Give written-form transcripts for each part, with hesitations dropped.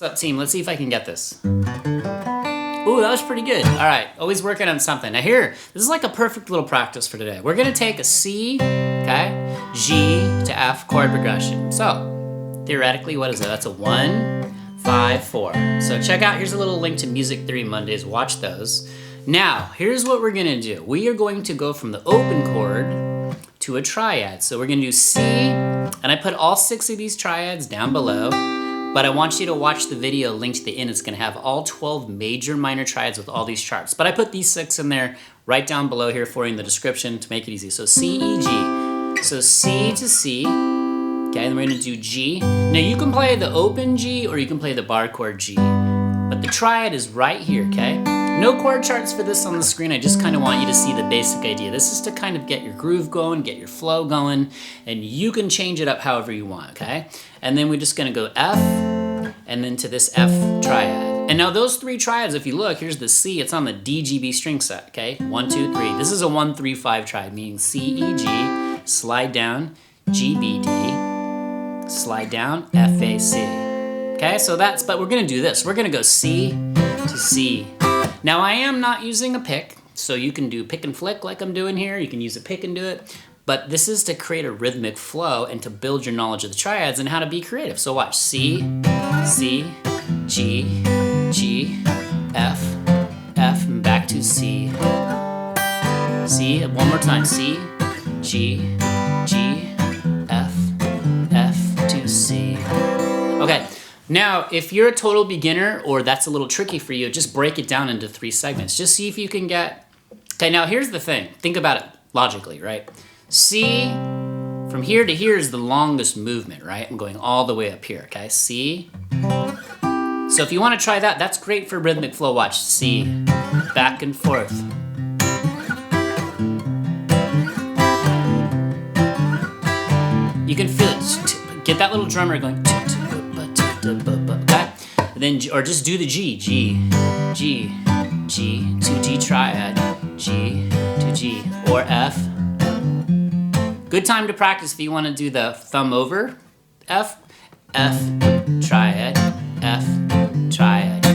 What's up, team? Let's see if I can get this. Ooh, that was pretty good. All right, always working on something. Now here, this is like a perfect little practice for today. We're gonna take a C, okay, G to F chord progression. So, theoretically, what is that? That's a 1, 5, 4. So check out, here's a little link to Music Theory Mondays. Watch those. Now, here's what we're gonna do. We are going to go from the open chord to a triad. So we're gonna do C, and I put all 6 of these triads down below. But I want you to watch the video linked to the end. It's gonna have all 12 major minor triads with all these charts. But I put these 6 in there right down below here for you in the description to make it easy. So C, E, G. So C to C, okay, and we're gonna do G. Now you can play the open G or you can play the bar chord G. But the triad is right here, okay? No chord charts for this on the screen. I just kind of want you to see the basic idea. This is to kind of get your groove going, get your flow going, and you can change it up however you want, okay? And then we're just gonna go F, and then to this F triad. And now those 3 triads, if you look, here's the C, it's on the D, G, B string set, okay? 1, 2, 3. This is a 1, 3, 5 triad, meaning C, E, G, slide down, G, B, D, slide down, F, A, C. Okay, so that's, but we're gonna do this. We're gonna go C to C. Now I am not using a pick, so you can do pick and flick like I'm doing here. You can use a pick and do it, but this is to create a rhythmic flow and to build your knowledge of the triads and how to be creative. So watch, C, C, G, G, F, F, and back to C. C, one more time, C, G, G, F, F to C. Okay. Now, if you're a total beginner or that's a little tricky for you, just break it down into 3 segments. Just see if you can get... Okay, now here's the thing. Think about it logically, right? C, from here to here is the longest movement, right? I'm going all the way up here, okay? C. So if you want to try that, that's great for rhythmic flow. Watch, C, back and forth. You can feel it. Get that little drummer going... Okay? And then, or just do the G, G, G, G, to G triad, G, to G, or F. Good time to practice if you want to do the thumb over, F, F, triad, F, triad.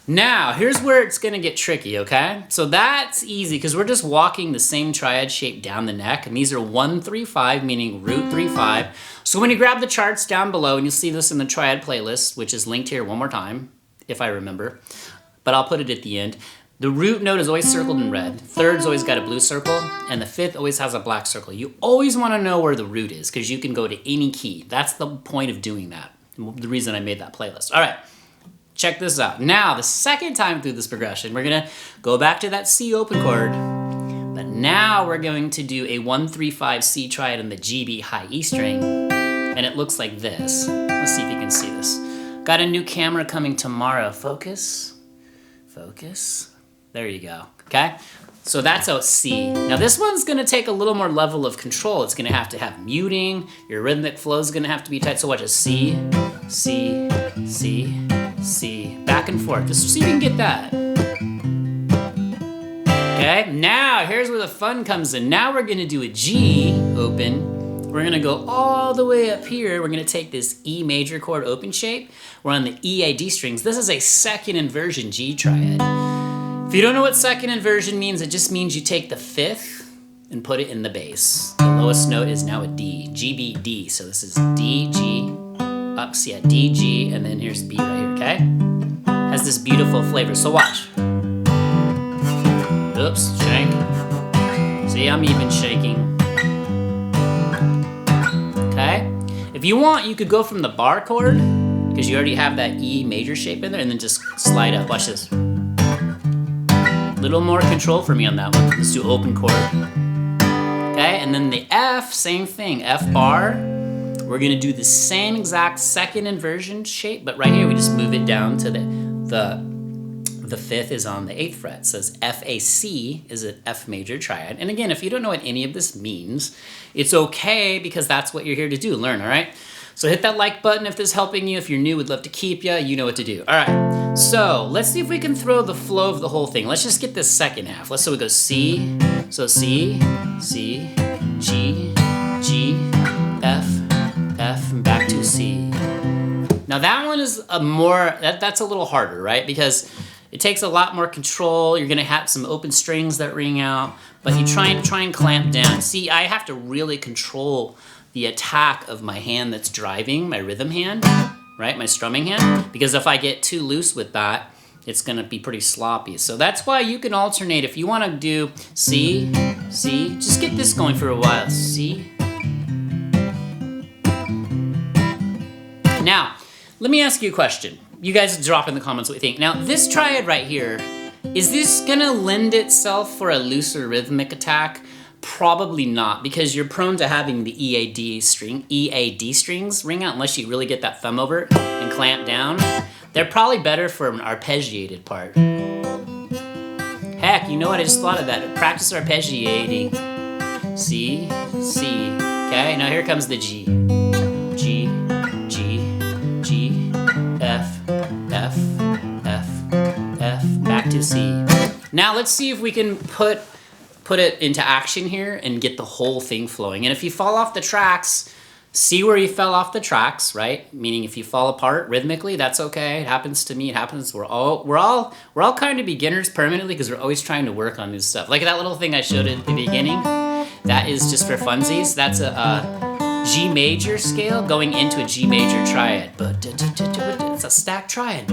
Now, here's where it's gonna get tricky, okay? So that's easy, because we're just walking the same triad shape down the neck, and these are 1, 3, 5, meaning root 3, 5. So when you grab the charts down below, and you'll see this in the triad playlist, which is linked here one more time, if I remember, but I'll put it at the end. The root note is always circled in red, third's always got a blue circle, and the 5th always has a black circle. You always wanna know where the root is, because you can go to any key. That's the point of doing that, the reason I made that playlist. All right. Check this out. Now, the second time through this progression, we're gonna go back to that C open chord, but now we're going to do a 1, 3, 5 C triad in the G, B, high E string, and it looks like this. Let's see if you can see this. Got a new camera coming tomorrow. Focus, focus. There you go, okay? So that's a C. Now this one's gonna take a little more level of control. It's gonna have to have muting. Your rhythmic flow is gonna have to be tight. So watch a C, C, C, C, back and forth. Just see if you can get that. Okay, now here's where the fun comes in. Now we're gonna do a G open. We're gonna go all the way up here. We're gonna take this E major chord open shape. We're on the E, A, D strings. This is a second inversion G triad. If you don't know what second inversion means, it just means you take the 5th and put it in the bass. The lowest note is now a D, G, B, D. So this is D, G, up, so yeah, D, G, and then here's B right here, okay? Has this beautiful flavor, so watch. Oops, shake. See, I'm even shaking. Okay? If you want, you could go from the bar chord, because you already have that E major shape in there, and then just slide up, watch this. Little more control for me on that one. Let's do open chord. Okay, and then the F, same thing, F bar. We're gonna do the same exact second inversion shape, but right here we just move it down to the 5th is on the 8th fret. It says F-A-C is an F major triad. And again, if you don't know what any of this means, it's okay because that's what you're here to do, learn, all right? So hit that like button if this is helping you. If you're new, we'd love to keep you. You know what to do. All right, so let's see if we can throw the flow of the whole thing. Let's just get this second half. So we go C, so C, C, G, G, F, F, and back to C. Now that one is that's a little harder, right? Because it takes a lot more control. You're gonna have some open strings that ring out, but you try and clamp down. See, I have to really control the attack of my hand that's driving, my rhythm hand, right? My strumming hand, because if I get too loose with that, it's gonna be pretty sloppy. So that's why you can alternate. If you wanna do C, just get this going for a while, C. Now, let me ask you a question. You guys drop in the comments what you think. Now, this triad right here, is this gonna lend itself for a looser rhythmic attack? Probably not, because you're prone to having the EAD strings ring out unless you really get that thumb over it and clamp down. They're probably better for an arpeggiated part. Heck, you know what? I just thought of that. Practice arpeggiating. C, C. Okay, now here comes the G. G, G, G, F, F, F, F, back to C. Now let's see if we can put it into action here and get the whole thing flowing. And if you fall off the tracks, see where you fell off the tracks, right? Meaning if you fall apart rhythmically, that's okay. It happens to me. It happens. We're all kind of beginners permanently because we're always trying to work on new stuff. Like that little thing I showed at the beginning. That is just for funsies. That's a G major scale going into a G major triad. It's a stacked triad.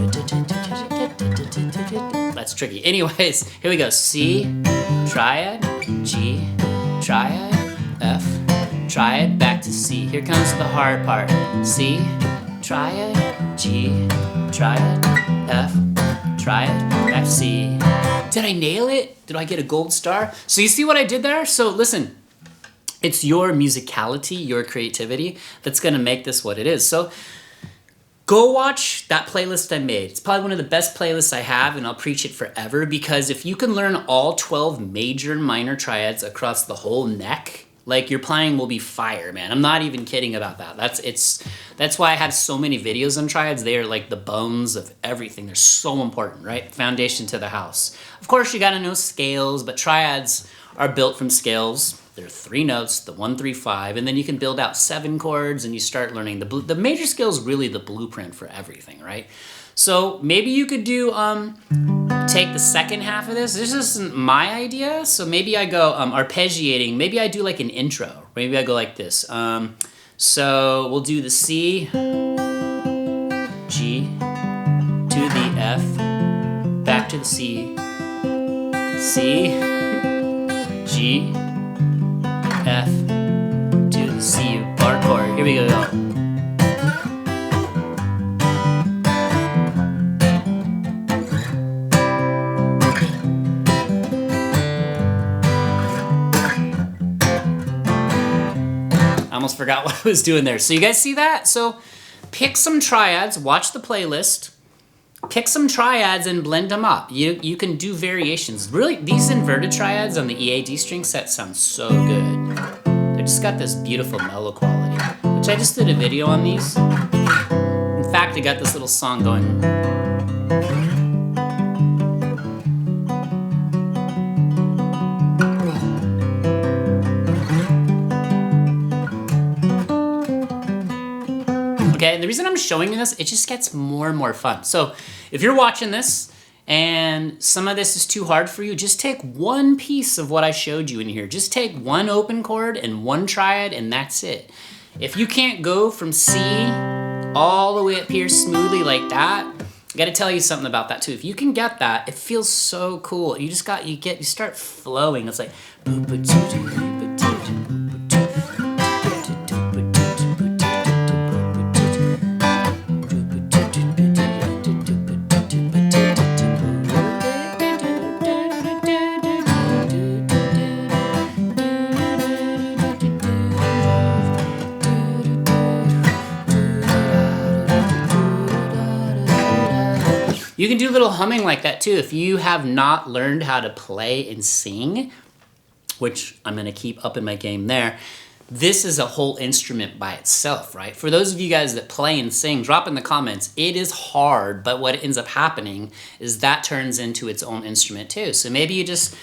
That's tricky. Anyways, here we go. C, triad, G, triad, F, triad, back to C. Here comes the hard part. C, triad, G, triad, F, triad, back to C. Did I nail it? Did I get a gold star? So you see what I did there? So listen, it's your musicality, your creativity that's gonna make this what it is. So go watch that playlist I made. It's probably one of the best playlists I have, and I'll preach it forever, because if you can learn all 12 major and minor triads across the whole neck, like your playing will be fire, man. I'm not even kidding about that. That's why I have so many videos on triads. They are like the bones of everything. They're so important, right? Foundation to the house. Of course, you gotta know scales, but triads are built from scales. There are 3 notes, the 1, 3, 5, and then you can build out 7 chords, and you start learning the major scale is really the blueprint for everything, right? So maybe you could do take the second half of this. This isn't my idea, so maybe I go arpeggiating. Maybe I do like an intro. Maybe I go like this. So we'll do the C, G, to the F, back to the C, C, G, F, to the C bar chord. Here we go. I almost forgot what I was doing there. So you guys see that? So pick some triads, watch the playlist, pick some triads and blend them up. You can do variations. Really, these inverted triads on the EAD string set sound so good. They just got this beautiful mellow quality, which I just did a video on these. In fact, I got this little song going. Okay, and the reason I'm showing you this, it just gets more and more fun. So if you're watching this and some of this is too hard for you, just take one piece of what I showed you in here. Just take 1 open chord and 1 triad, and that's it. If you can't go from C all the way up here smoothly like that, I gotta tell you something about that too. If you can get that, it feels so cool. You start flowing. It's like you can do a little humming like that too. If you have not learned how to play and sing, which I'm gonna keep up in my game there, this is a whole instrument by itself, right? For those of you guys that play and sing, drop in the comments. It is hard, but what ends up happening is that turns into its own instrument too. So maybe you just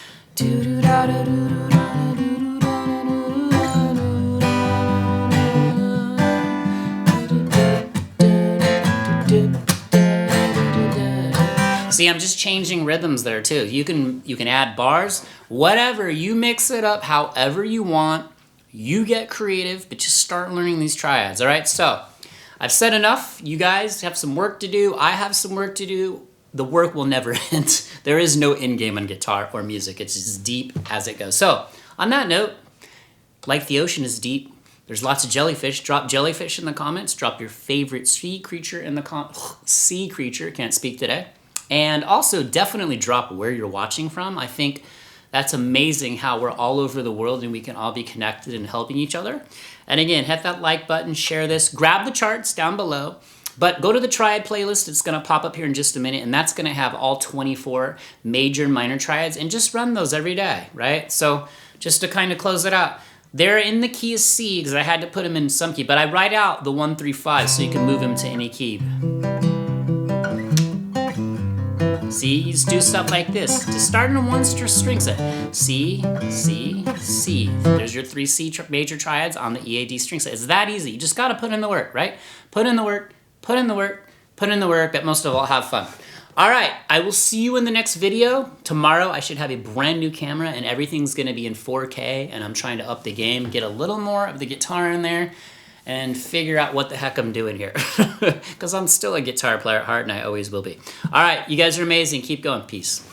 See, I'm just changing rhythms there too. You can add bars, whatever. You mix it up however you want. You get creative, but just start learning these triads, all right? So I've said enough. You guys have some work to do. I have some work to do. The work will never end. There is no end game on guitar or music. It's as deep as it goes. So on that note, like the ocean is deep, there's lots of jellyfish. Drop jellyfish in the comments. Drop your favorite sea creature in the sea creature. Can't speak today. And also definitely drop where you're watching from. I think that's amazing how we're all over the world and we can all be connected and helping each other. And again, hit that like button, share this, grab the charts down below, but go to the triad playlist. It's gonna pop up here in just a minute, and that's gonna have all 24 major and minor triads, and just run those every day, right? So just to kind of close it out, they're in the key of C because I had to put them in some key, but I write out the 1, 3, 5 so you can move them to any key. See, you just do stuff like this. To start in a one string set. C, C, C. There's your 3 C major triads on the EAD string set. It's that easy. You just gotta put in the work, right? Put in the work, put in the work, put in the work, but most of all, have fun. All right, I will see you in the next video. Tomorrow, I should have a brand new camera and everything's gonna be in 4K, and I'm trying to up the game, get a little more of the guitar in there, and figure out what the heck I'm doing here. Because I'm still a guitar player at heart, and I always will be. All right, you guys are amazing. Keep going. Peace.